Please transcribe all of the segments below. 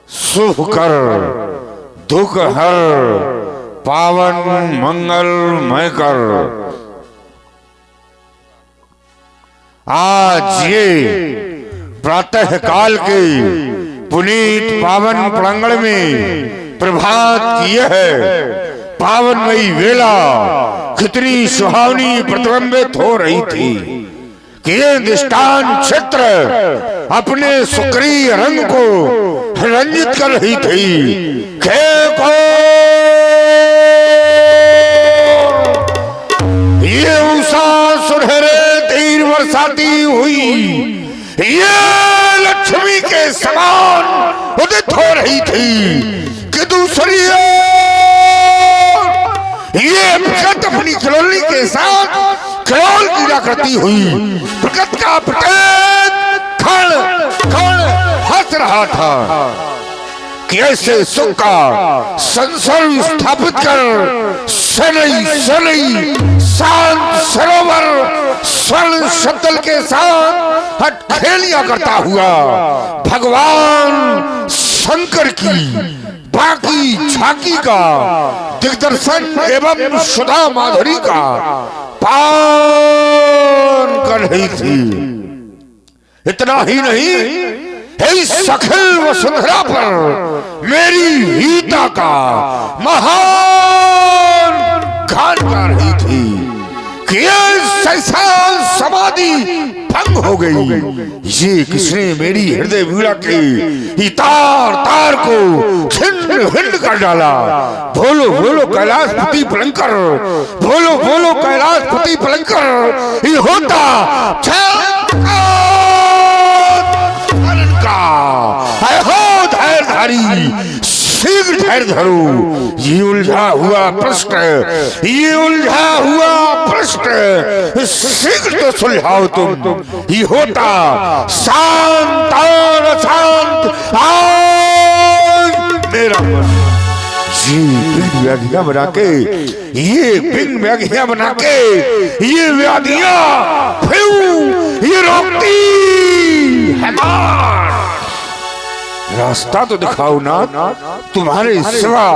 शुभ कर दुख हर पावन मंगलमय कर। आज ये प्रातः काल के पुनीत पावन प्रांगण में प्रभात की है पावनमयी वेला कितनी सुहावनी प्रतिबिंबित हो रही थी कि ये दृष्टान क्षेत्र अपने सुक्रिय रंग को रंजित कर रही थी। को ये उषा सुनहरे तीर बरसाती हुई ये लक्ष्मी के समान उदित हो रही थी कि दूसरी ये प्रकृति अपनी कलोनी के साथ कलोल कीड़ा करती हुई प्रकृति का प्रत्येक क्षण क्षण हंस रहा था कि ऐसे सुख का संसार स्थापित कर शनि शनि शांत सरोवर स्वर्ण शब्द के साथ हथेलियां करता हुआ भगवान शंकर की बाकी झांकी का दिग्दर्शन एवं सुधा माधुरी का पान कर रही थी। इतना ही नहीं इस सखल वसुंधरा पर मेरी गीता का महान गान कर रही थी कि समाधि भंग हो गई। ये किसने मेरी हृदय वीणा के तार तार को छिन्न भिन्न कर डाला। बोलो बोलो कैलाशपति पलंकर, बोलो बोलो कैलाशपति पलंकर। ये होता धैर्यधारी शीघ्र धैर्य धरो। ये उलझा हुआ प्रश्न ये उलझा हुआ प्रश्न शीघ्र तो सुलझाओ तुम। ये होता शांत और अशांत आज मेरा ये पिंड व्याधियां बना के ये पिंड व्याधियां बना के ये व्याधियां फिर ये रोकती है रास्ता तो दिखाओ ना। तुम्हारे सिवा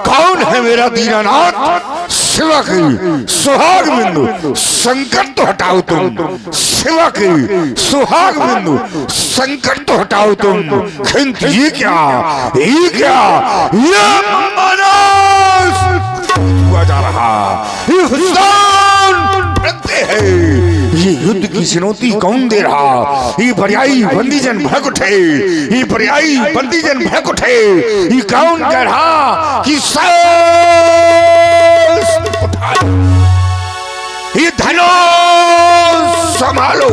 कौन है मेरा दीनानाथ। सिवा की सुहाग बिंदु संकट तो हटाओ तुम। सिवा की सुहाग बिंदु संकट तो हटाओ तुम। किंतु ये क्या ये हुआ जा रहा ये है। ये युद्ध की चुनौती कौन दे रहा। ये पर्यायी बंदीजन भड़क उठे ये पर्यायी बंदीजन भड़क उठे। ये कौन कह रहा कि ये धनुष संभालो।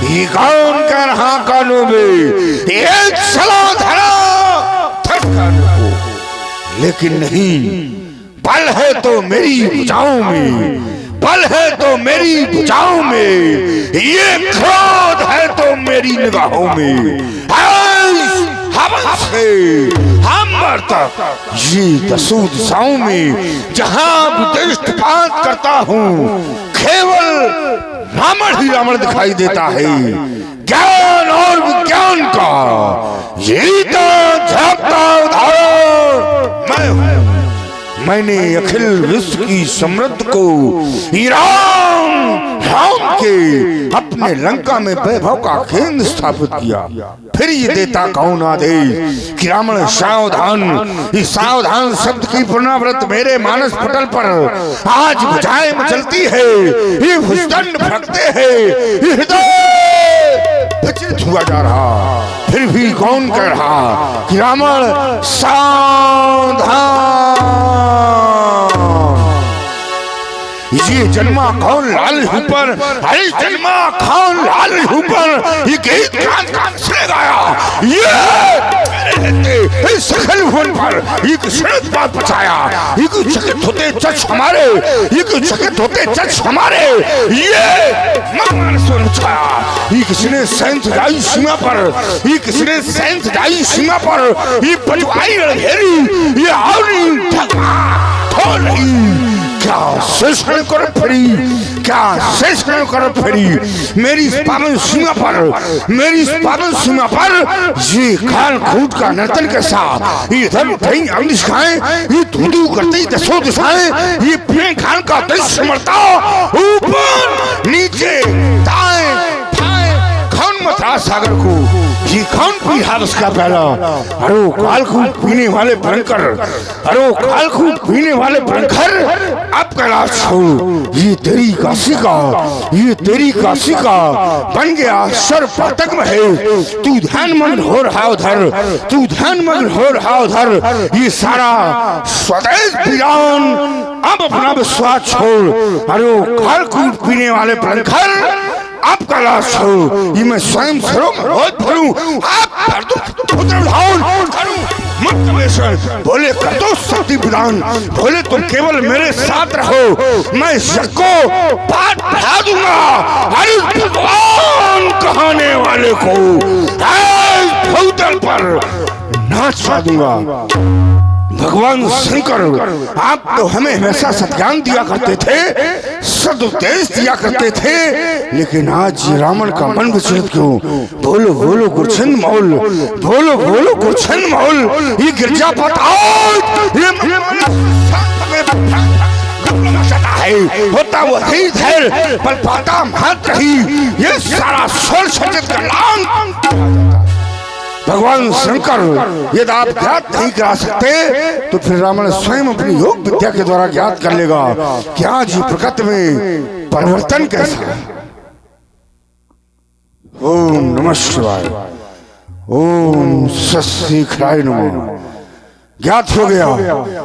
ये कौन कह रहा कानों में एक सलाह धरा कानों को। लेकिन नहीं बल है तो मेरी भुजाओं में बल है तो मेरी भुजाओं में ये क्रोध है तो मेरी निगाहों में। हम तक ये दसों दिशाओं में जहां दृष्टिपात करता हूँ केवल रावण ही रावण दिखाई देता है। ज्ञान और विज्ञान का यही तो झांकता उदाहरण मैं हूँ। मैंने अखिल विश्व की समृद्ध को राम के अपने लंका में वैभव का केंद्र स्थापित किया। फिर ये देता कौन आदेश कि रावण सावधान। इस सावधान शब्द की पुनरावृत्ति मेरे मानस पटल पर आज बुझाएं मचलती है। ये भुजदंड फटते हैं ये हृदय विचलित हुआ जा रहा। फिर भी कौन कह रहा कि रावण सावधान। ये जन्मा कौन लाल ऊपर अरे जन्मा कौन लाल ऊपर ये गीत कान से गाया। ये सखल भवन पर ये किसने बात बचाया। ये कुछ चकित होते चच हमारे ये कुछ चकित होते चच हमारे ये मन सुन छाया। ये किसने सैंत जाई सीमा पर ये किसने सैंत जाई सीमा पर ये पटवाई घेरी ये आवरी ठगा थो नहीं क्या शोषण कर फिरी, क्या शोषण कर फिरी मेरी इस पावन सीमा पर, मेरी इस पावन सीमा पर ये खान खूट का नर्तन के साथ ये धर्म कहीं दिखाएं, ये धूधू करते दसों दिशाएं, ये प्रेम खान का दृश्य मरता ऊपर नीचे दाएं बाएं कौन मथरा सागर को ये कौन पी हाथ उसका पहला। अरे कालकूट पीने वाले भयंकर, अरे कालकूट पीने वाले भयंकर अब कैलाश छोड़, ये तेरी काशी का, ये तेरी काशी का बन गया सर पातक में है। तू ध्यान मग्न हो रहा उधर, तू ध्यान मग्न हो रहा उधर, ये सारा स्वदेश वीरान अब अपना विश्वास छोड़। अरे कालकूट पीने वाले भयंकर आप कैलाश हो, ये मैं स्वयं सरों में रोज भरूं, आप बोले कर दो शक्ति प्रदान, बोले तुम केवल मेरे साथ रहो, मैं सबको पाठ पढ़ा दूंगा। अरे भगवान कहने वाले को भूतल पर नाचवा दूंगा। भगवान शंकर आप तो हमें हमेशा सत्यान दिया करते थे, सदुपदेश दिया करते थे, लेकिन आज रावण का मन विचलित क्यों? बोलो बोलो गुरछंद मौल, बोलो बोलो गुरछंद मौल, ये गिरजा होता वो ही धैर्य पर पाता मात्र ही ये सारा सोल सचित कल्याण। भगवान शंकर यदि आप ज्ञात नहीं करा सकते तो फिर रावण स्वयं अपनी योग विद्या के द्वारा ज्ञात कर लेगा कि आज प्रकृति में परिवर्तन कैसा। ओम नमः शिवाय, ओम सस्तीखराय नमः। ज्ञात हो गया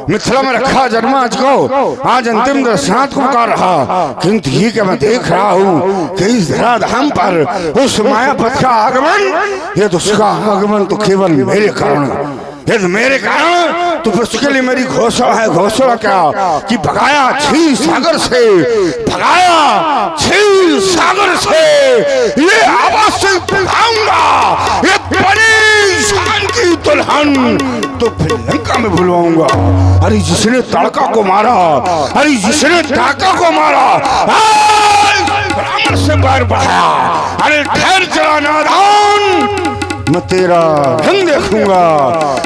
मिथिला में रखा जन्मा आज को, आज अंतिम दर्शनाथ को पुकार रहा, किंतु ये क्या मैं देख रहा हूँ कि इस धराधाम पर उस मायापथ का आगमन, ये तो उसका आगमन तो केवल मेरे कारण, यदि मेरे कारण तो फिर उसके लिए मेरी घोषणा है। घोषणा क्या कि भगाया क्षीर सागर से, भगाया क्षीर सागर से, ये आवाज से भगाऊंगा ये बड़ी शान की दुल्हन, तो फिर लंका में बुलवाऊंगा। अरे जिसने ताड़का को मारा, अरे जिसने ताड़का को मारा, ब्राह्मण से बैर बढ़ाया, अरे ठहर चला नादान, मैं तेरा रंग देखूंगा,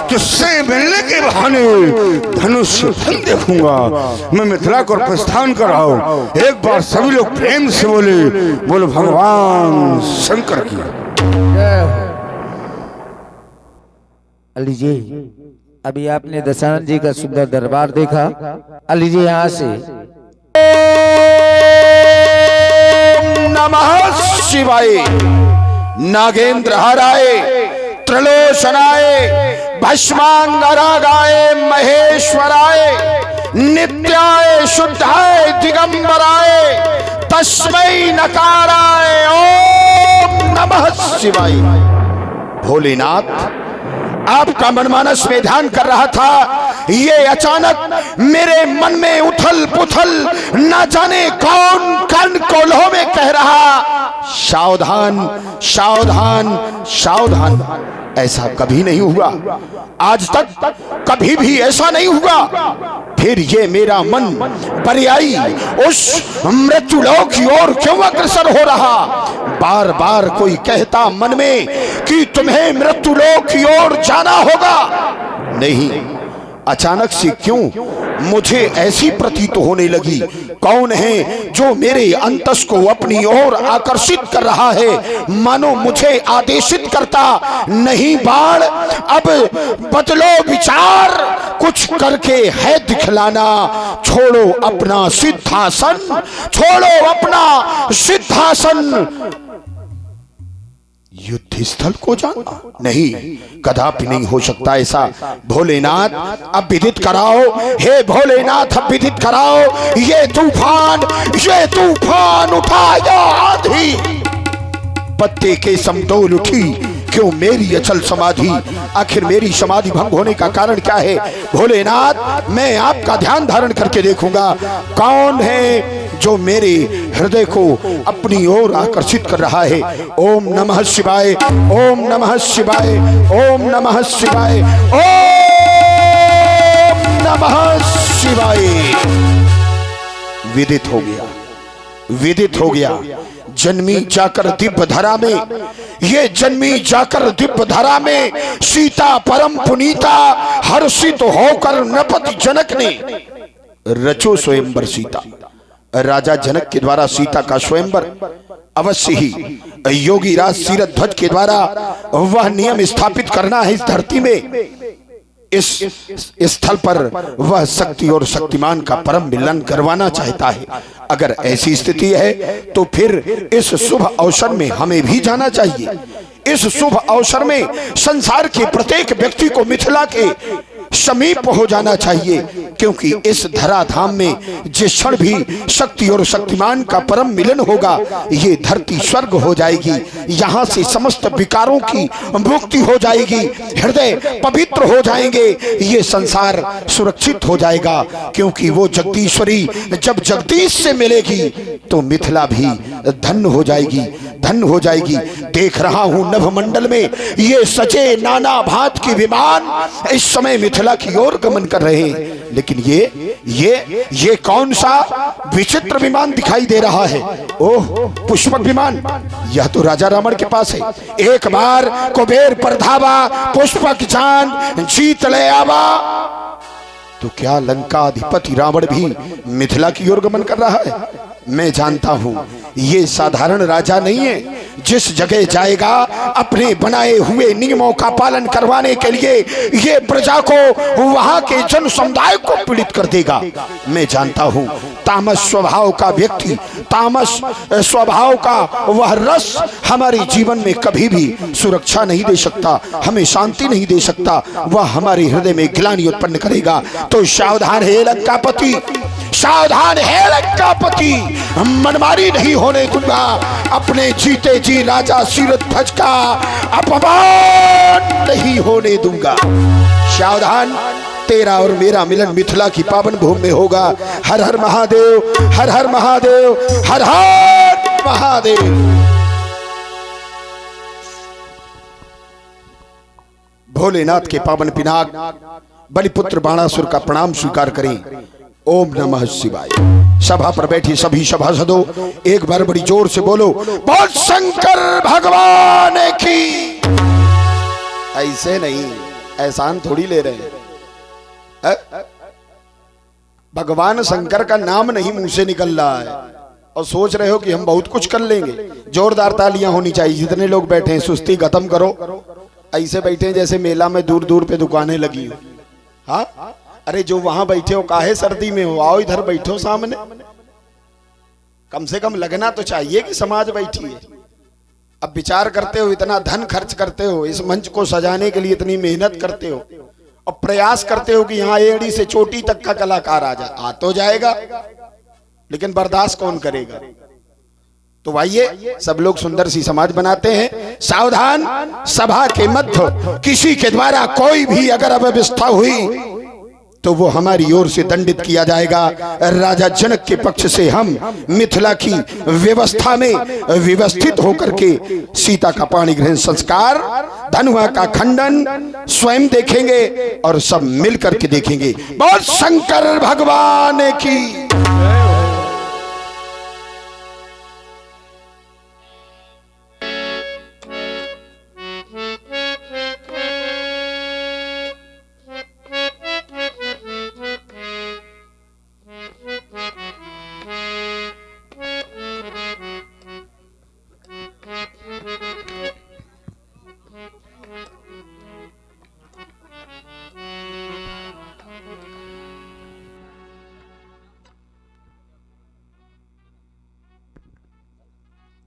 तुझसे मिलने के बहाने धनुष रंग देखूंगा। मैं मिथिला को प्रस्थान कर रहा हूँ। एक बार सभी लोग प्रेम से बोले, बोलो भगवान शंकर की। अली जी अभी आपने दशानन जी का सुंदर दरबार देखा, अली जी यहाँ से नमः शिवाय, नागेंद्र हराय, त्रिलोचनाय, भस्मांगरागाय, महेश्वराय, नित्याय शुद्धाय, दिगंबराय, तस्मै नकाराय, ओम नमः शिवाय। भोलेनाथ आपका मनमानस में ध्यान कर रहा था, ये अचानक मेरे मन में उथल पुथल, न जाने कौन कान कोल्हों में कह रहा, सावधान सावधान सावधान। ऐसा कभी नहीं हुआ, आज तक कभी भी ऐसा नहीं हुआ। फिर ये मेरा मन पर्यायी उस मृत्युलोक की ओर क्यों अग्रसर हो रहा? बार बार कोई कहता मन में कि तुम्हें मृत्युलोक की ओर जाना होगा, नहीं, अचानक से क्यों मुझे ऐसी प्रतीत होने लगी? कौन है जो मेरे अंतस को अपनी ओर आकर्षित कर रहा है, मानो मुझे आदेशित करता, नहीं बाण अब बदलो विचार, कुछ करके है दिखलाना, छोड़ो अपना सिद्धासन, छोड़ो अपना सिद्धासन। युद्ध स्थल को जाना नहीं, कदापि नहीं हो सकता ऐसा। भोलेनाथ अब विदित कराओ, हे भोलेनाथ अब विदित कराओ, ये तूफान उठाया आंधी, पत्ते के समतोल उठी क्यों मेरी अचल समाधि? आखिर मेरी समाधि भंग होने का कारण क्या है? भोलेनाथ मैं आपका ध्यान धारण करके देखूंगा, कौन है जो मेरे हृदय को अपनी ओर आकर्षित कर रहा है। ओम नमः शिवाय, ओम नमः शिवाय, ओम नमः शिवाय, ओम नमः शिवाय। विदित हो गया, विदित हो गया। जन्मी जाकर दिव्य धरा में, ये जन्मी जाकर दिव्य धरा में सीता परम पुनीता, हर्षित होकर नृपति जनक ने रचो स्वयंवर सीता। राजा जनक के द्वारा सीता का स्वयंवर अवश्य ही योगी राज सीरथ ध्वज के द्वारा वह नियम स्थापित करना है इस धरती में। इस स्थल पर वह शक्ति और शक्तिमान का परम मिलन करवाना चाहता है। अगर ऐसी स्थिति है तो फिर इस शुभ अवसर में हमें भी जाना चाहिए। इस शुभ अवसर में संसार के प्रत्येक व्यक्ति को मिथिला के समीप हो जाना चाहिए, क्योंकि इस धराधाम में जिस क्षण भी शक्ति और शक्तिमान का परम मिलन होगा, ये धरती स्वर्ग हो जाएगी। यहाँ से समस्त विकारों की मुक्ति हो जाएगी, हृदय पवित्र हो जाएंगे, ये संसार सुरक्षित हो जाएगा। क्योंकि वो जगदीश्वरी जब जगदीश से मिलेगी तो मिथिला भी धन्य हो जाएगी, धन्य हो जाएगी। देख रहा हूं नभमंडल में ये सजे नाना भांत के विमान इस समय मिथिला की ओर गमन कर रहे हैं, लेकिन ये कौन सा विचित्र विमान दिखाई दे रहा है? ओह, पुष्पक विमान। यह तो राजा रावण के पास है। एक बार कुबेर पर धावा, पुष्पक जान जीत ले आवा। तो क्या लंका अधिपति रावण भी मिथिला की ओर गमन कर रहा है? मैं जानता हूं ये साधारण राजा नहीं है। जिस जगह जाएगा अपने बनाए हुए नियमों का पालन करवाने के लिए ये प्रजा को, वहां के जन समुदाय को पीड़ित कर देगा। मैं जानता हूं तामस स्वभाव का व्यक्ति, तामस स्वभाव का वह रस हमारे जीवन में कभी भी सुरक्षा नहीं दे सकता, हमें शांति नहीं दे सकता। वह हमारे हृदय में ग्लानि उत्पन्न करेगा। तो सावधान है लंकापति, सावधान है लंकापति, मनमारी नहीं होने दूंगा। अपने जीते जी राजा सीरथ ध्वज का अपमान नहीं होने दूंगा। सावधान, तेरा और मेरा मिलन मिथिला की पावन भूमि में होगा। हर हर महादेव, हर हर महादेव, हर हर महादेव। भोलेनाथ के पावन पिनाक बलिपुत्र बाणासुर का प्रणाम स्वीकार करें। ओम नमः शिवाय। सभा पर बैठे सभी सभासदों एक बार बड़ी जोर से बोलो, बोल शंकर भगवान की। ऐसे नहीं, एहसान थोड़ी ले रहे हैं। भगवान शंकर का नाम नहीं मुंह से निकल रहा है और सोच रहे हो कि हम बहुत कुछ कर लेंगे। जोरदार तालियां होनी चाहिए। जितने लोग बैठे हैं सुस्ती खत्म करो। ऐसे बैठे हैं जैसे मेला में दूर दूर पे दुकानें लगी हो। हाँ, अरे जो वहां बैठे हो काहे सर्दी में हो, आओ इधर बैठो सामने। कम से कम लगना तो चाहिए कि समाज बैठी है। अब विचार करते हो, इतना धन खर्च करते हो, इस मंच को सजाने के लिए इतनी मेहनत करते हो और प्रयास करते हो कि यहाँ एड़ी से चोटी तक का कलाकार आ तो जाएगा, लेकिन बर्दाश्त कौन करेगा? तो आइए सब लोग सुंदर सी समाज बनाते हैं। सावधान, सभा के मध्य किसी के द्वारा कोई भी अगर अव्यवस्था हुई तो वो हमारी ओर से दंडित किया जाएगा। राजा जनक के पक्ष से हम मिथिला की व्यवस्था में व्यवस्थित होकर के सीता का पाणी ग्रहण संस्कार, धनुआ का खंडन स्वयं देखेंगे और सब मिलकर के देखेंगे। बोल शंकर भगवान की।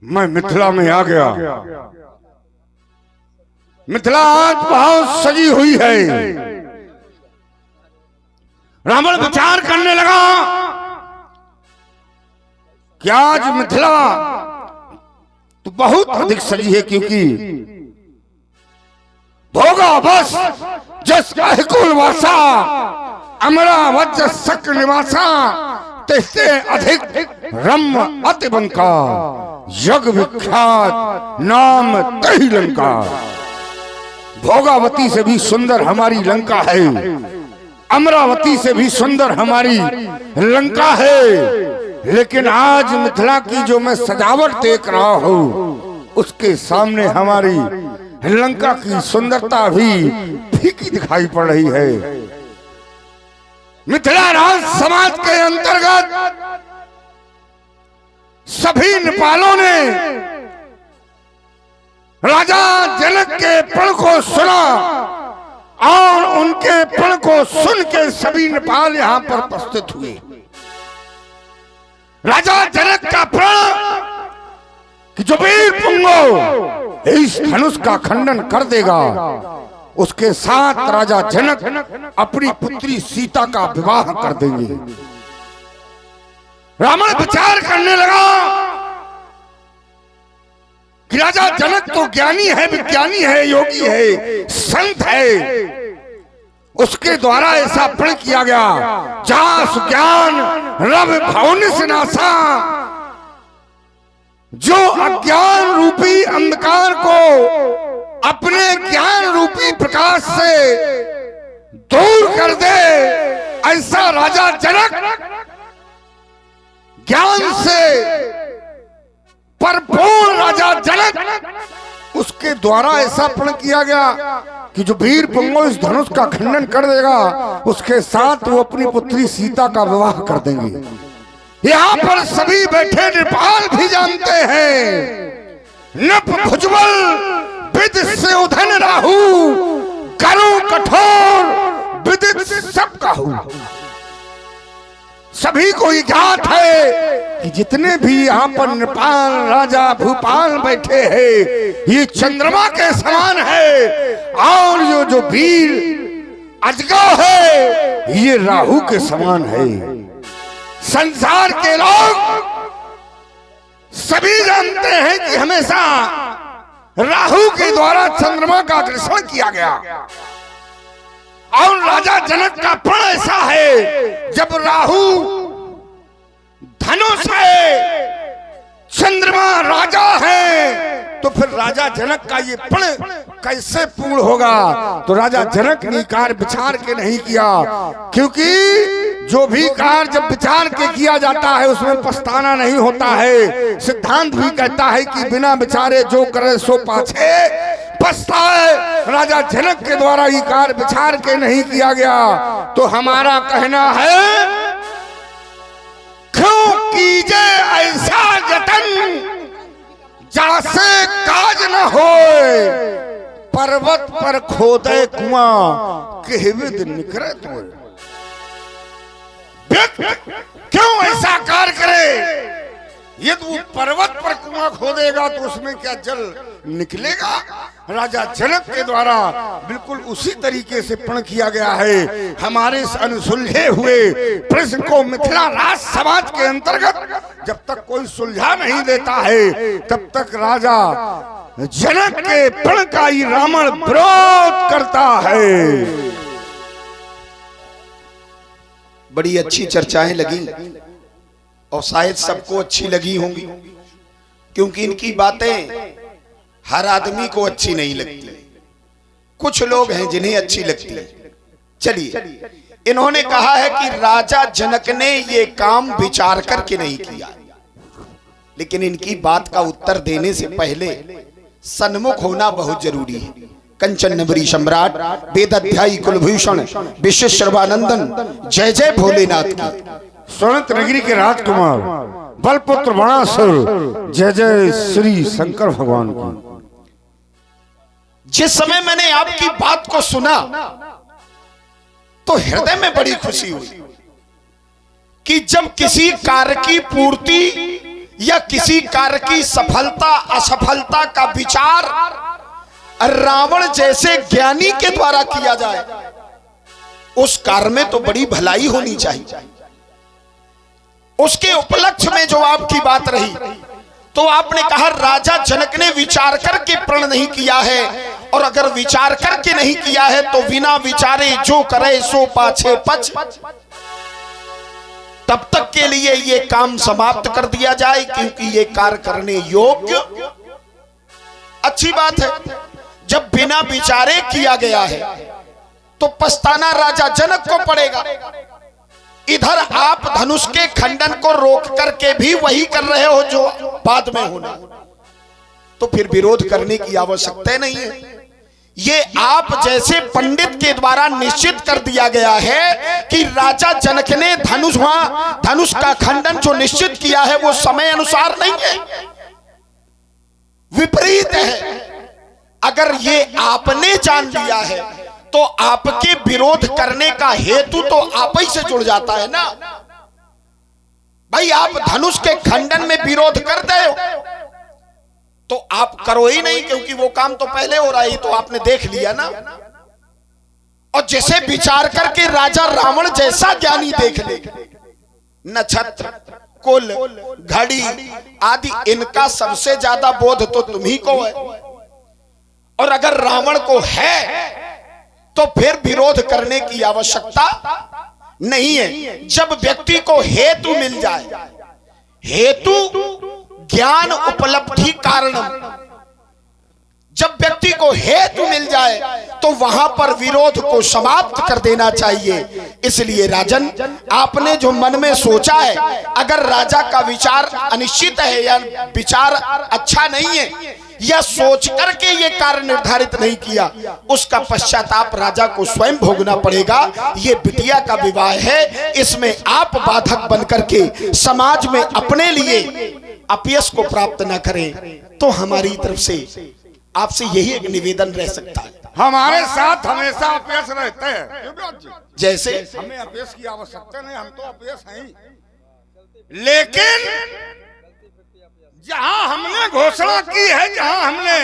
मैं मिथिला में आ गया। मिथिला आज बहुत सजी हुई है। रावण विचार करने लगा कि आज मिथिला तो बहुत अधिक सजी है, क्योंकि भोगा बस जस कुलवासा अमरावत शक निवासा तेस्ते अधिक रम्य अति बंका यज्ञ विख्यात नाम तही लंका। भोगावती से भी सुंदर हमारी लंका है, अमरावती से भी सुंदर हमारी लंका है। लेकिन आज मिथिला की जो मैं सजावट देख रहा हूँ उसके सामने हमारी लंका की सुंदरता भी फीकी दिखाई पड़ रही है। मिथिला राज समाज के अंतर्गत सभी नेपालों ने राजा जनक के प्रण को सुना और उनके प्रण को सुन के सभी नेपाल यहां पर उपस्थित हुए। राजा जनक का प्रण कि जो वीर पुंगो इस धनुष का खंडन कर देगा, उसके साथ राजा जनक अपनी पुत्री सीता का विवाह कर देंगे। रावण विचार करने लगा कि राजा जनक तो ज्ञानी है, विज्ञानी है, योगी है, संत है, उसके द्वारा ऐसा प्रण किया गया। जास ज्ञान रव भवनिस नासा, जो अज्ञान रूपी अंधकार को अपने ज्ञान रूपी प्रकाश से दूर कर दे, ऐसा राजा जनक ज्ञान से परिपूर्ण राजा जनक, उसके द्वारा ऐसा प्रण किया गया कि जो वीर पुंगो इस धनुष का खंडन कर देगा, उसके साथ वो अपनी पुत्री सीता का विवाह कर देंगे। यहाँ पर सभी बैठे नेपाल भी जानते हैं, नप भुजबल विद से उधन राहु, करो कठोर विदित सब काहू। सभी को ये ज्ञात है कि जितने भी यहाँ पर नेपाल राजा भूपाल बैठे हैं, ये चंद्रमा के समान है, और ये जो वीर अजगर है ये राहु के समान है। संसार के लोग सभी जानते हैं कि हमेशा राहु के द्वारा चंद्रमा का आकर्षण किया गया, और राजा जनक का प्रण ऐसा है, जब राहु धनुष है, चंद्रमा राजा है, तो फिर राजा जनक का ये प्रण कैसे पूर्ण होगा? तो राजा जनक ने कार्य विचार के नहीं किया, क्योंकि जो भी कार्य जब विचार के किया जाता है उसमें पछताना नहीं होता है। सिद्धांत भी कहता है कि बिना विचारे जो करे सो पाछे पछताए। राजा जनक के द्वारा ये कार्य विचार के नहीं किया गया। तो हमारा कहना है, क्यों कीजे ऐसा जतन जासे काज न होए, पर्वत पर खोदे कुआं केहविद निकरे तो। क्यों ऐसा कार्य करे? यदि वो पर्वत पर कुआं खोदेगा तो उसमें क्या जल निकलेगा? राजा जनक के द्वारा बिल्कुल उसी तरीके से प्रण किया गया है। हमारे इस अनसुलझे हुए प्रश्न को मिथिला राज समाज के अंतर्गत जब तक कोई सुलझा नहीं देता है, तब तक राजा जनक के प्रण का ही रावण विरोध करता है। बड़ी अच्छी चर्चाएं लगी और शायद सबको अच्छी लगी होंगी, क्योंकि इनकी बातें हर आदमी को अच्छी नहीं लगती। कुछ लोग हैं जिन्हें अच्छी लगती है। चलिए, इन्होंने कहा है कि राजा जनक ने ये काम विचार करके नहीं किया, लेकिन इनकी बात का उत्तर देने से पहले सन्मुख होना बहुत जरूरी है। कंचन नगरी सम्राट वेदाध्यायी कुलभूषण विश्वेश सर्वानंदन जय जय भोलेनाथ की। स्वर्ण नगरी के राजकुमार बलपुत्र बाणासुर जय जय श्री शंकर भगवान की। जिस समय मैंने आपकी बात को सुना तो हृदय में बड़ी खुशी हुई कि जब किसी कार्य की पूर्ति या किसी कार्य की सफलता असफलता का विचार रावण जैसे ज्ञानी के द्वारा किया जाए, उस कार्य में तो बड़ी भलाई होनी चाहिए। उसके उपलक्ष्य में जो आपकी बात रही, तो आपने कहा राजा जनक ने विचार करके प्रण नहीं किया है, और अगर विचार करके नहीं किया है तो बिना विचारे जो करे सो पाछे पछ। तब तक के लिए ये काम समाप्त कर दिया जाए, क्योंकि ये कार्य करने योग्य अच्छी बात है। जब बिना विचारे किया गया है तो पछताना राजा जनक को पड़ेगा। इधर आप धनुष के खंडन को रोक करके भी वही कर रहे हो जो बाद में होना, तो फिर विरोध करने की आवश्यकता नहीं है। ये आप जैसे पंडित के द्वारा निश्चित कर दिया गया है कि राजा जनक ने धनुष का खंडन जो निश्चित किया है वो समय अनुसार नहीं है, विपरीत है। अगर ये आपने जान लिया है तो आपके विरोध करने का हेतु तो आप ही से जुड़ जाता है ना। भाई आप धनुष के खंडन में विरोध कर दे तो आप करो ही नहीं, क्योंकि वो काम तो पहले हो रहा है, तो आपने देख लिया ना। और जैसे विचार करके राजा रावण जैसा ज्ञानी देख ले, नक्षत्र कुल घड़ी आदि इनका सबसे ज्यादा बोध तो तुम्ही को है, और अगर रावण को है तो फिर विरोध करने की आवश्यकता नहीं है। जब व्यक्ति को हेतु मिल जाए, हेतु ज्ञान उपलब्धि कारणम, जब व्यक्ति को हेतु मिल जाए तो वहां पर विरोध को समाप्त कर देना चाहिए। इसलिए राजन, आपने जो मन में सोचा है, अगर राजा का विचार अनिश्चित है या विचार अच्छा नहीं है या सोच करके ये कार्य निर्धारित नहीं किया, उसका पश्चाताप राजा को स्वयं भोगना पड़ेगा। ये बिटिया का विवाह है, इसमें आप बाधक बनकर के समाज में अपने लिए अपयश को प्राप्त न करें। तो हमारी तरफ से आपसे यही एक निवेदन रह सकता है। हमारे साथ हमेशा अपयश रहते हैं, जैसे हमें अपयश की आवश्यकता नहीं, हम तो अपयश हैं ही। लेकिन जहां हमने घोषणा की है, जहां हमने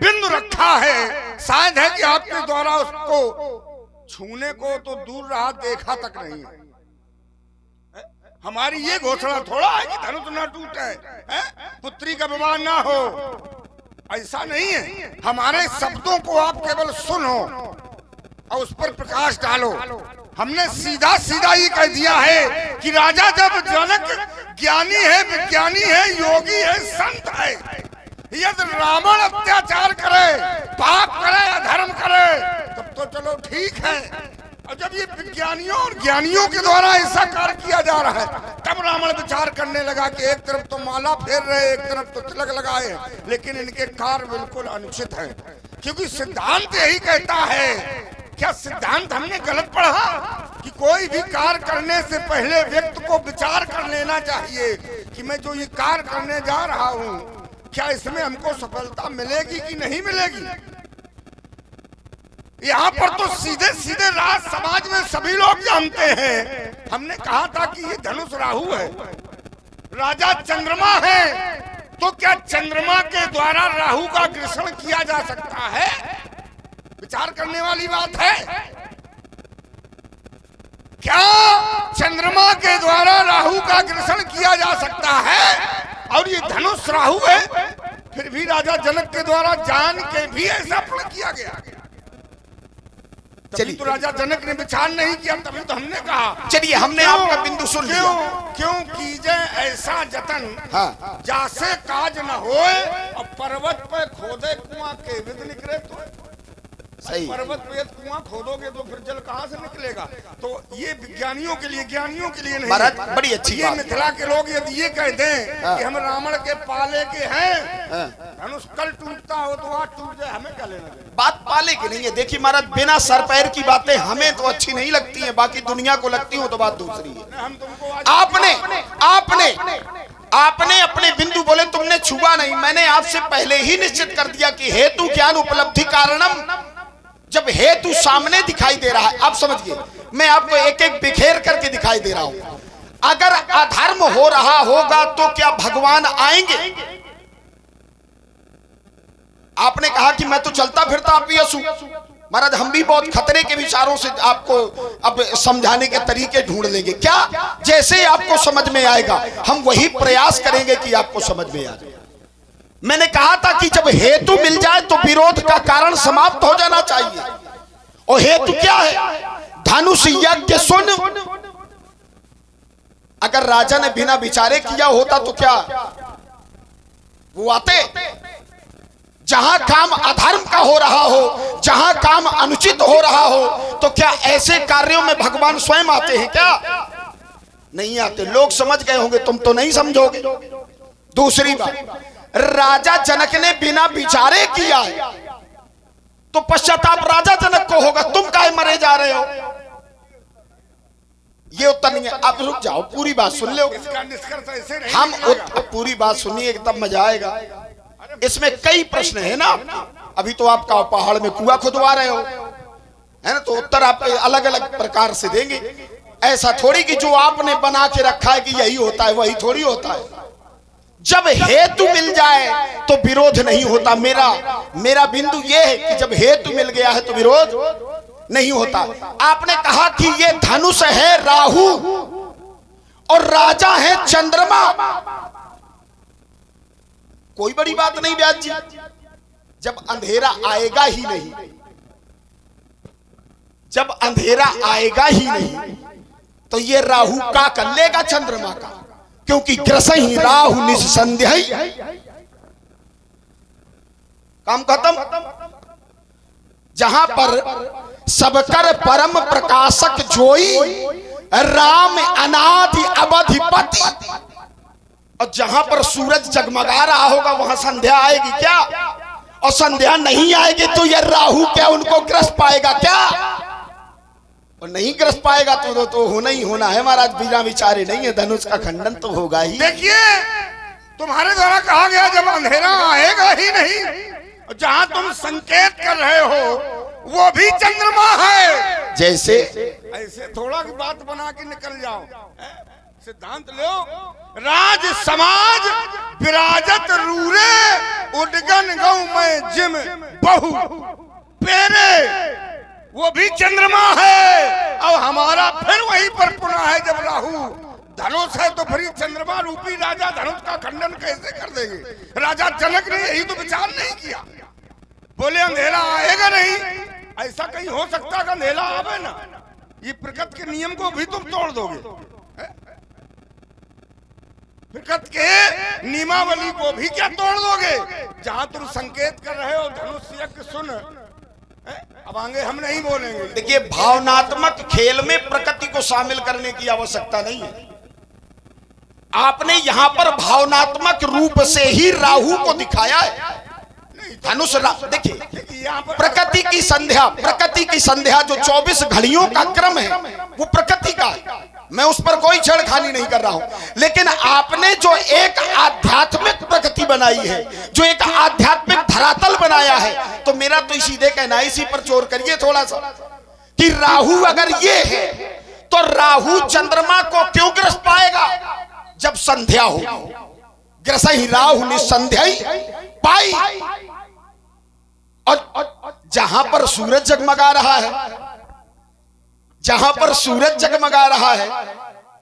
बिंदु रखा है, शायद है कि आपके द्वारा उसको छूने को तो दूर रहा, देखा तक नहीं है। हमारी ये घोषणा थोड़ा है कि धनुष न टूटे, पुत्री का विवाह ना हो, ऐसा नहीं है। हमारे शब्दों को आप केवल सुनो और उस पर प्रकाश डालो। हमने सीधा सीधा ये कह दिया है कि राजा जब जनक ज्ञानी है, विज्ञानी है, योगी है, संत है, यदि रावण अत्याचार करे, पाप करे, अधर्म करे, तब तो चलो ठीक है। और जब ये विज्ञानियों और ज्ञानियों के द्वारा ऐसा कार्य किया जा रहा है, तब रावण विचार करने लगा कि एक तरफ तो माला फेर रहे, एक तरफ तो तिलक लगाए, लेकिन इनके कार्य बिल्कुल अनुचित है, क्योंकि सिद्धांत यही कहता है। क्या सिद्धांत हमने गलत पढ़ा कि कोई भी कार्य करने से पहले व्यक्ति को विचार कर लेना चाहिए कि मैं जो ये कार्य करने जा रहा हूँ, क्या इसमें हमको सफलता मिलेगी कि नहीं मिलेगी। यहाँ पर तो सीधे सीधे राज समाज में सभी लोग जानते हैं। हमने कहा था कि ये धनुष राहु है, राजा चंद्रमा है, तो क्या चंद्रमा के द्वारा राहु का ग्रसण किया जा सकता है? विचार करने वाली बात है। क्या चंद्रमा के द्वारा राहु का ग्रसण किया जा सकता है? और ये धनुष राहु है, फिर भी राजा जनक के द्वारा जान के भी ऐसा प्रण किया गया। चलिए, तो राजा जनक ने विचार नहीं किया, तभी तो हमने कहा। चलिए, हमने आपका बिंदु सुन लिया। क्यों कीजे ऐसा जतन, हाँ, जासे काज न होए, और पर्वत पे खोदे कुआं के विद निकले। तो सही, पर्वत पे कुआं खोदोगे तो फिर जल कहाँ से निकलेगा? तो ये विज्ञानियों के लिए, ज्ञानियों के लिए नहीं। महाराज, बड़ी अच्छी ये मिथिला के लोग यदि ये कह दें कि हम रावण के पाले के हैं, धनुष कल टूटता हो तो आज टूट जाए, हमें क्या लेना? बात पाले की नहीं है। देखिए महाराज, बिना सर पैर की बातें हमें तो अच्छी नहीं लगती हैं, बाकी दुनिया को लगती हो तो बात दूसरी है। हम तुमको आपने अपने बिंदु बोले, तुमने छुआ नहीं। मैंने आपसे पहले ही निश्चित कर दिया कि हेतु ज्ञान उपलब्धि कारणम। जब हेतु सामने दिखाई दे रहा है, आप समझिए, मैं आपको एक एक बिखेर करके दिखाई दे रहा हूं। अगर अधर्म हो रहा होगा तो क्या भगवान आएंगे? आपने कहा कि मैं तो चलता फिरता अपयश हूं। महाराज, हम भी बहुत खतरे के विचारों से आपको अब समझाने के तरीके ढूंढ लेंगे। क्या जैसे आपको समझ में आएगा हम वही प्रयास करेंगे कि आपको समझ में आ जाए। मैंने कहा था कि जब हेतु मिल जाए तो विरोध का कारण समाप्त हो जाना चाहिए। और हेतु क्या है? धनुष यज्ञ सुन। अगर राजा ने बिना विचारे किया होता तो क्या वो आते? जहां काम अधर्म का हो रहा हो, जहां काम अनुचित हो रहा हो, तो क्या ऐसे कार्यों में भगवान स्वयं आते हैं क्या? नहीं आते। लोग समझ गए होंगे, तुम तो नहीं समझोगे। दूसरी बात, राजा जनक ने बिना विचारे किया है तो पश्चाताप राजा जनक को होगा, तुम काहे मरे जा रहे हो? ये उत्तर नहीं है। आप रुक जाओ, पूरी बात सुन लो। इसका निष्कर्ष ऐसे नहीं हम निकालेगा। पूरी बात सुनिए, एकदम मजा आएगा। इसमें कई प्रश्न है ना। अभी तो आपका पहाड़ में कुआं खुदवा रहे हो, है ना, तो उत्तर आप अलग अलग प्रकार से देंगे। ऐसा थोड़ी कि जो आपने बना के रखा है कि यही होता है वही थोड़ी होता है। जब हेतु मिल जाए तो विरोध नहीं होता। मेरा बिंदु यह है कि जब हेतु मिल गया है तो विरोध नहीं होता। आपने कहा कि ये धनुष है राहु और राजा है चंद्रमा, कोई बड़ी बात नहीं व्यास जी। जब अंधेरा आएगा ही नहीं, जब अंधेरा आएगा ही नहीं तो ये राहु का कर लेगा चंद्रमा का, क्योंकि ग्रसहि राहु निस्संदेह। काम खत्म। जहां पर सबकर परम प्रकाशक जोई, राम अनादि अवधिपति, और जहां पर सूरज जगमगा रहा होगा वहां संध्या आएगी क्या? और संध्या नहीं आएगी तो यह राहु क्या उनको ग्रस पाएगा क्या? और नहीं ग्रस पाएगा तो होना ही होना है महाराज। बिना विचारे नहीं है, धनुष का खंडन तो होगा ही। देखिए, तुम्हारे द्वारा कहा गया जब अंधेरा आएगा ही नहीं, जहां तुम संकेत कर रहे हो वो भी चंद्रमा है। जैसे ऐसे थोड़ा की बात बना के निकल जाओ। सिद्धांत लो, राज समाज विराजत रूरे, उडगन गौ में जिम बहु पेरे, वो भी चंद्रमा है। और हमारा फिर वहीं पर पुनः है, जब राहु धनुष है तो फिर चंद्रमा रूपी राजा धनुष का खंडन कैसे कर देंगे? राजा जनक ने यही तो विचार नहीं किया, बोले अंधेरा आएगा नहीं। ऐसा कहीं हो सकता है अंधेरा आवे ना? ये प्रकृति के नियम को भी तुम तोड़ दोगे, प्रकृति के नियमावली को भी क्या तोड़ दोगे? जहां तुम संकेत कर रहे हो धनुष यज्ञ सुन, अब आगे हम नहीं बोलेंगे। देखिए, भावनात्मक खेल में प्रकृति को शामिल करने की आवश्यकता नहीं है। आपने यहां पर भावनात्मक रूप से ही राहु को दिखाया है। धनुष देखिए, प्रकृति की संध्या जो 24 घड़ियों का क्रम है वो प्रकृति का है। मैं उस पर कोई छेड़खानी नहीं कर रहा हूं, लेकिन आपने जो एक आध्यात्मिक प्रकृति बनाई है, जो एक आध्यात्मिक धरातल बनाया है, तो मेरा तो सीधे कहना है, इसी पर जोर करिए थोड़ा सा कि राहु अगर ये है तो राहु चंद्रमा को क्यों ग्रस पाएगा जब संध्या हो? ग्रसहि राहु निस्संदेह पाई। और जहां पर सूरज जगमगा रहा है, जहां पर सूरज जगमगा रहा है,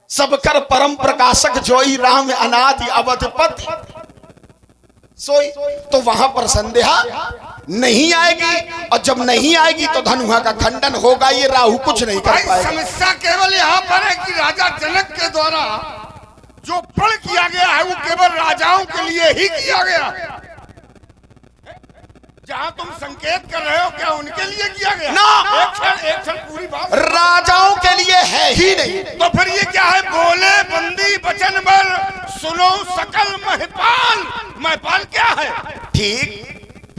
सबकर परम प्रकाशक जोई राम अनादि अवधिपति सोई, तो वहां पर संध्या नहीं आएगी। और जब नहीं आएगी तो धनुहा का खंडन होगा। ये राहु कुछ नहीं कर पाएगा। समस्या केवल यहाँ पर है कि राजा जनक के द्वारा जो प्रण किया गया है वो केवल राजाओं के लिए ही किया गया। जहां तुम संकेत कर रहे हो क्या उनके लिए किया गया? ना, एक क्षण पूरी बात। राजाओं के लिए है ही नहीं। तो फिर ये क्या है? बोले बंदी बचन बर, सुनो सकल महपाल। महपाल क्या है? ठीक,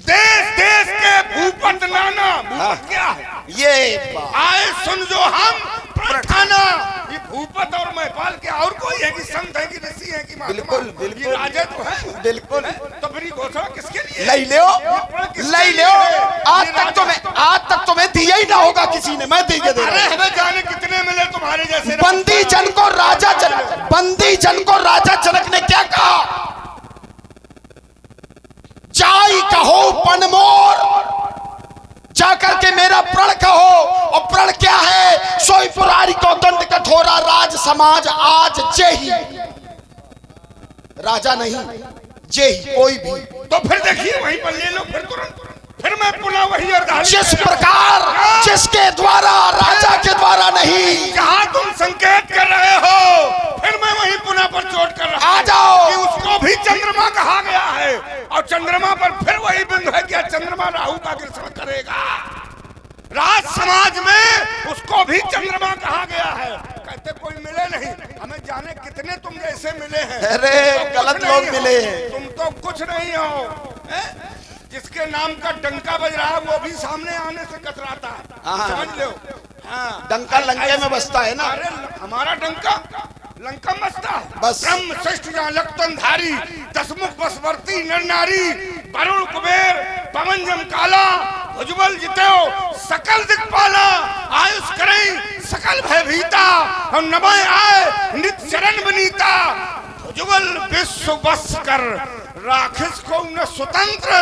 देश देश के भूपत नाना। भूपत क्या है? ये आए सुन जो हम प्रठाना। ये भूपत और महपाल क्या और कोई है कि संत है कि ऋषि है कि महात्मा? बिल्कुल बिल्कुल, ये राजे तो है। बिल्कुल। तो फिर ये घोषणा किसके लिए? ले लो। आज तक तो मैं दिया ही ना होगा किसी ने, मैं दे के दे। अरे हमें जाने कितने मिले तुम्हारे जैसे। बंदी जन को राजा जनक ने क्या कहा? जाई कहो पनमोर, जाकर के मेरा प्रण कहो। और प्रण क्या है? सोई पुरारी को दंड कठोरा, राज समाज आज जेही। राजा नहीं, जेही कोई भी। तो फिर देखिए वहीं पर ले लो, फिर तुरंत फिर मैं पुनः वही अर्धांगिनी। जिस प्रकार जिसके द्वारा, राजा के द्वारा नहीं। जहां तुम संकेत कर रहे हो फिर मैं वहीं पुनः पर चोट कर रहा हूं। आ जाओ। कि उसको भी चंद्रमा कहा गया है और चंद्रमा पर फिर वही बिंदु है कि चंद्रमा राहु का ग्रसन करेगा। राज समाज में उसको भी चंद्रमा कहा गया है। कहते कोई मिले नहीं, हमें जाने कितने तुम जैसे मिले हैं। अरे गलत लोग मिले हैं। तुम तो कुछ नहीं हो, हैं? जिसके नाम का डंका बज रहा है वो भी सामने आने से कतराता है। हाँ। समझ लो। हाँ, डंका लंके में बसता है ना। अरे हमारा डंका लंका मस्ता है। बस। ब्रह्म श्रेष्ठ लक्तनधारी, दसमुख बसवर्ती नर नारी, वरुण कुबेर पवन जम काला, भुजबल जितो सकल दिक्पाला, आयुष करें सकल भयभीता, हम नमय आए नित शरण बनीता, भुजबल विश्व बस कर राखिस को न स्वतंत्र,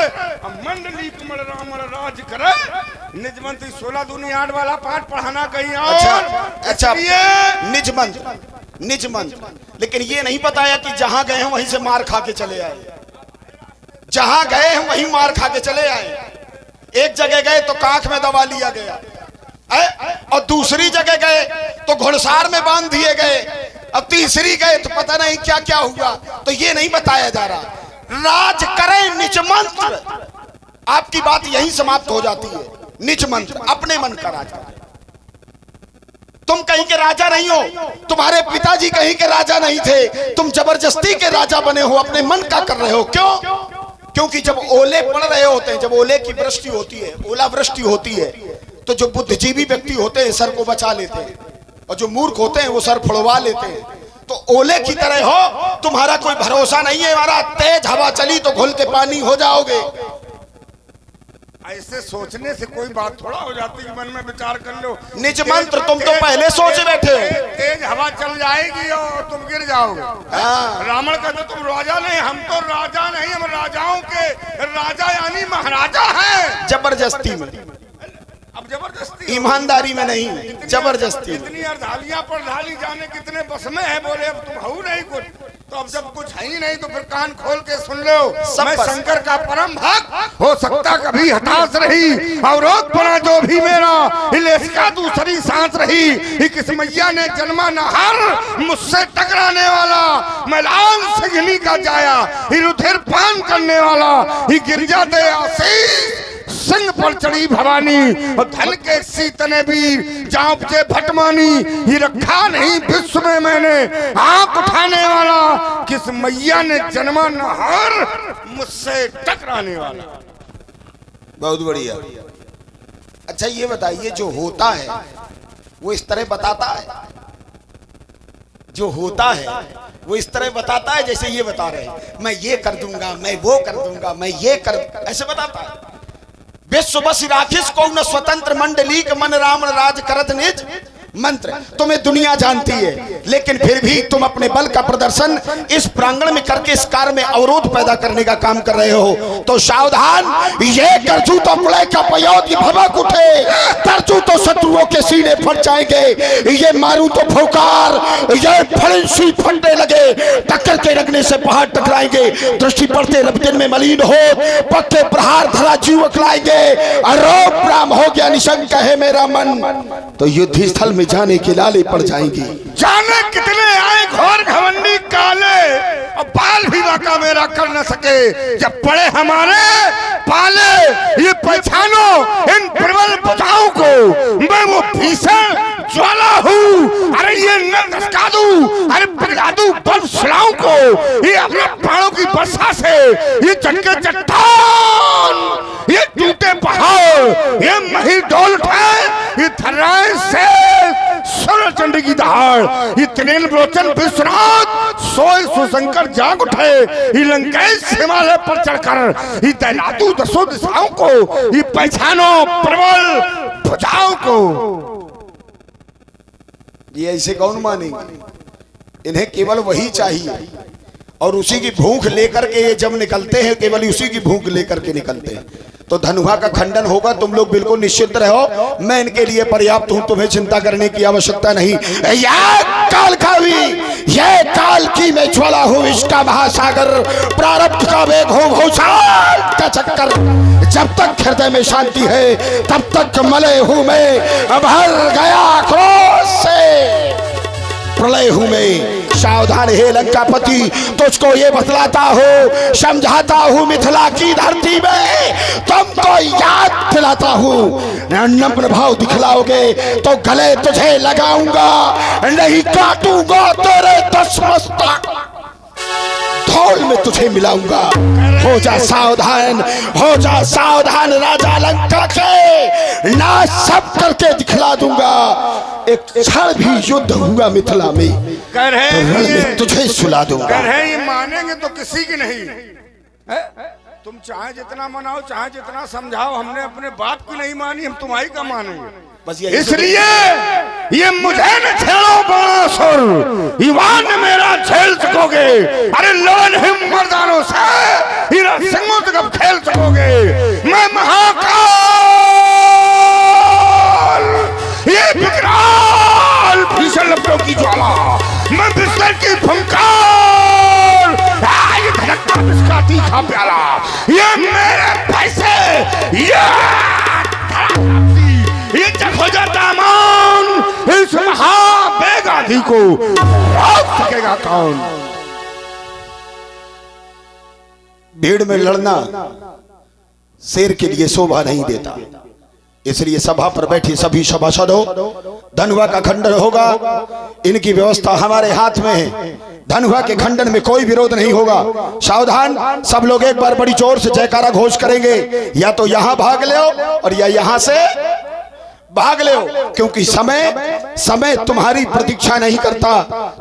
मंडली कमल राम राज करे। निज मंत्र 16 दूनी 8 वाला पाठ पढ़ाना कहीं और। अच्छा निज मंत्र, लेकिन ये नहीं बताया कि जहां गए हैं वहीं से मार खा के चले आए। जहां गए हैं वहीं मार खा के चले आए। एक जगह गए तो कांख में दबा लिया गया, और दूसरी जगह गए तो घुड़सार में बांध दिए गए, अब तीसरी गए तो पता नहीं क्या क्या हुआ। तो ये नहीं बताया जा रहा। राज करें निज मंत्र, आपकी बात यहीं समाप्त हो जाती है। निज मंत्र, अपने मन का राज करें। तुम कहीं के राजा नहीं हो, तुम्हारे पिताजी कहीं के राजा नहीं थे, तुम जबरदस्ती के राजा बने हो, अपने मन का कर रहे हो। क्यों? क्योंकि जब ओले पड़ रहे होते हैं, जब ओले की वृष्टि होती है, ओलावृष्टि होती है, तो जो बुद्धिजीवी व्यक्ति होते हैं सर को बचा लेते हैं, और जो मूर्ख होते हैं वो सर फुड़वा लेते हैं। तो ओले की तरह हो, तुम्हारा कोई भरोसा नहीं है। हमारा तेज हवा चली तो घुल के पानी हो जाओगे। ऐसे सोचने से कोई बात थोड़ा हो जाती है। मन में विचार कर लो। निज मंत्र तुम तो पहले सोच बैठे हो। तेज हवा चल जाएगी और तुम गिर जाओगे। रावण कहते तुम राजा नहीं, हम तो राजा नहीं, हम राजाओं के राजा यानी महाराजा हैं। जबरदस्ती में, अब जबरदस्ती, ईमानदारी में नहीं, जबरदस्ती। इतनी अर्धालियां पर ढाली जाने कितने बस में है। बोले अब तुम हो नहीं कुछ, तो अब जब कुछ है ही नहीं तो फिर कान खोल के सुन लो। मैं शंकर का परम भक्त, हो सकता कभी हताश रही अवरोध बना जो भी मेरा, इसका दूसरी सांस रही। किस मैया ने जन्मा नहर मुझसे टकराने वाला, मैं लाल सिंघनी का जाया रुधिर पान करने वाला, गिरजा दे आशीष संग पर चढ़ी भवानी, और धन के सीतने वीर जांप से भटमानी, ये रखा नहीं विश्व में मैंने आंख उठाने वाला, किस मैया ने जन्मा नहर मुझसे टकराने वाला। बहुत बढ़िया। अच्छा ये बताइए, जो होता है वो इस तरह बताता है, जो होता है वो इस तरह बताता है जैसे ये बता रहे हैं, मैं ये कर दूंगा, मैं वो कर दूंगा, मैं ये कर, ऐसे बताता है। विश्व बस राखिस को न स्वतंत्र, मंडली के मन राम राज करत निज मंत्र। तुम्हें दुनिया जानती है, लेकिन फिर भी तुम अपने बल का प्रदर्शन इस प्रांगण में करके इस कार्य में अवरोध पैदा करने का काम कर रहे हो। तो सावधान, ये करजू तो प्रलय का पयोद भभक उठे, तरजू तो शत्रुओं के सीने फट जाएंगे, ये मारू तो फौकार, ये फड़ंसी फटने लगे, टक्कर के लगने से पहाड़ टकराएंगे, दृष्टि पड़ते रबदिन में मलिन हो, पक्के प्रहार धरा जीव अकलाएंगे, आरोप राम हो गया निशंक है मेरा मन, तो युद्ध स्थल में जाने के लाले पड़ जाएंगे। जाने कितने आए घोर घमंडी काले, और बाल भी वाका मेरा कर न सके, जब पड़े हमारे पाले। ये पहचानो इन प्रबल बुझाओं को, मैं वो भीषण ज्वाला हूँ। अरे ये न धसका दूं, अरे पिघला दूं बल सुलाओं को, ये अपने प्राणों की वर्षा से, ये चटके चट्टान, ये टूटे पहाड़, ये मही डोल उठाए, ये थर्राए से सरल चंडी की दहाड़, ये त्रिनेत्र लोचन विश्वनाथ सोए सुशंकर जाग उठे, ये लंकेश हिमालय पर चढ़कर ये दैलातू दसों दिशाओं को, ये पहचानो प्रबल भुजाओं को। ये ऐसे कौन मानेंगे? इन्हें केवल वही चाहिए, और उसी की भूख लेकर के ये जब निकलते हैं, केवल उसी की भूख लेकर के निकलते हैं। तो धनुहा का खंडन होगा, तुम लोग बिल्कुल निश्चित रहो, मैं इनके लिए पर्याप्त हूं, तुम्हें चिंता करने की आवश्यकता नहीं। काल काल की मैं ज्वाला हूं, इसका महासागर, प्रारब्ध का वेग हो भूषाल का चक्कर, जब तक हृदय में शांति है तब तक मलय हूं मैं, भर गया क्रोध से प्रलय हूं मैं, सावधान हे लंकापति, तुझको ये बतलाता हूँ, समझाता हूँ, मिथिला की धरती में तुमको याद दिलाता हूँ। नम्र भाव दिखलाओगे तो गले तुझे लगाऊंगा, नहीं काटूंगा तेरे 10 मस्तक, धौल में तुझे मिलाऊंगा। हो जा सावधान, हो जा सावधान राजा लंका के, ना सब करके दिखला दूंगा। एक क्षण भी युद्ध हुआ मिथिला में कह रहे तो रण में तुझे सुला दूंगा। कह रहे ये मानेंगे तो किसी की नहीं है? तुम चाहे जितना मनाओ, चाहे जितना समझाओ, हमने अपने बाप की नहीं मानी, हम तुम्हारी का मानेंगे। बस इसलिए ये मुझे न छेड़ो बाणासुर, युवान मेरा झेल सकोगे। अरे लड़न हिम मर्दानों से हीरा सिंहों तक अब खेल सकोगे। मैं महाकाल, ये विकराल भीषण लपटों की ज्वाला, मैं बिस्तर की फुंकार, ये धड़कता बिस्का तीखा प्याला, ये मेरे पैसे, ये जब हो जाता मान, इस महाबेगाधी को रोक सकेगा कौन? भीड़ में लड़ना शेर के लिए शोभा नहीं देता, इसलिए सभा पर बैठे सभी सभासदों, धनुआ का खंडन होगा। इनकी व्यवस्था हमारे हाथ में है। धनुआ के खंडन में कोई विरोध नहीं होगा। सावधान, सब लोग एक बार बड़ी जोर से जयकारा घोष करेंगे। या तो यहाँ भाग लो और या यहाँ से भाग लो, क्योंकि समय तुम्हारी प्रतीक्षा नहीं करता,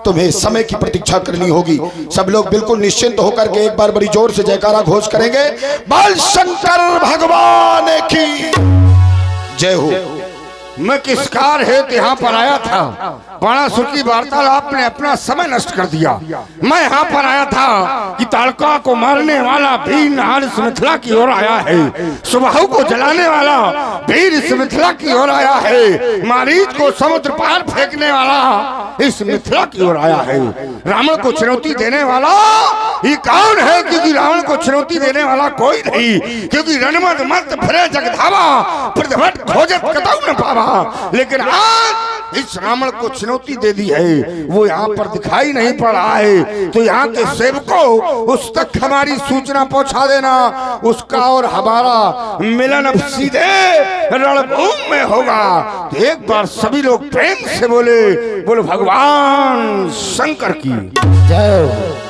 तुम्हें समय की प्रतीक्षा करनी होगी। सब लोग बिल्कुल निश्चिंत होकर के एक बार बड़ी जोर से जयकारा घोष करेंगे। बोल शंकर भगवान की जय हो। मैं किस कार हेतु यहाँ पर आया था? बाणासुर की वार्तालाप ने अपना समय नष्ट कर दिया। मैं यहाँ पर आया था कि ताड़का को मारने वाला वीर नहार इस मिथिला की ओर आया है, सुबाहु को जलाने वाला वीर इस मिथिला की ओर आया है, मारीच को समुद्र पार फेंकने वाला इस मिथिला की ओर आया है। रावण को चुनौती देने वाला ये कौन है? क्योंकि रावण को चुनौती देने वाला कोई नहीं, क्योंकि रणमद मत फिरे जगधावा, प्रतिभट खोजत कतौ न पावा। लेकिन आज इस रावण को चुनौती दे दी है, वो यहाँ पर दिखाई नहीं पड़ रहा है। तो यहाँ के सेवकों, उस तक हमारी सूचना पहुंचा देना, उसका और हमारा मिलन अब सीधे रणभूमि में होगा। तो एक बार सभी लोग प्रेम से बोले, बोलो भगवान शंकर की जय हो।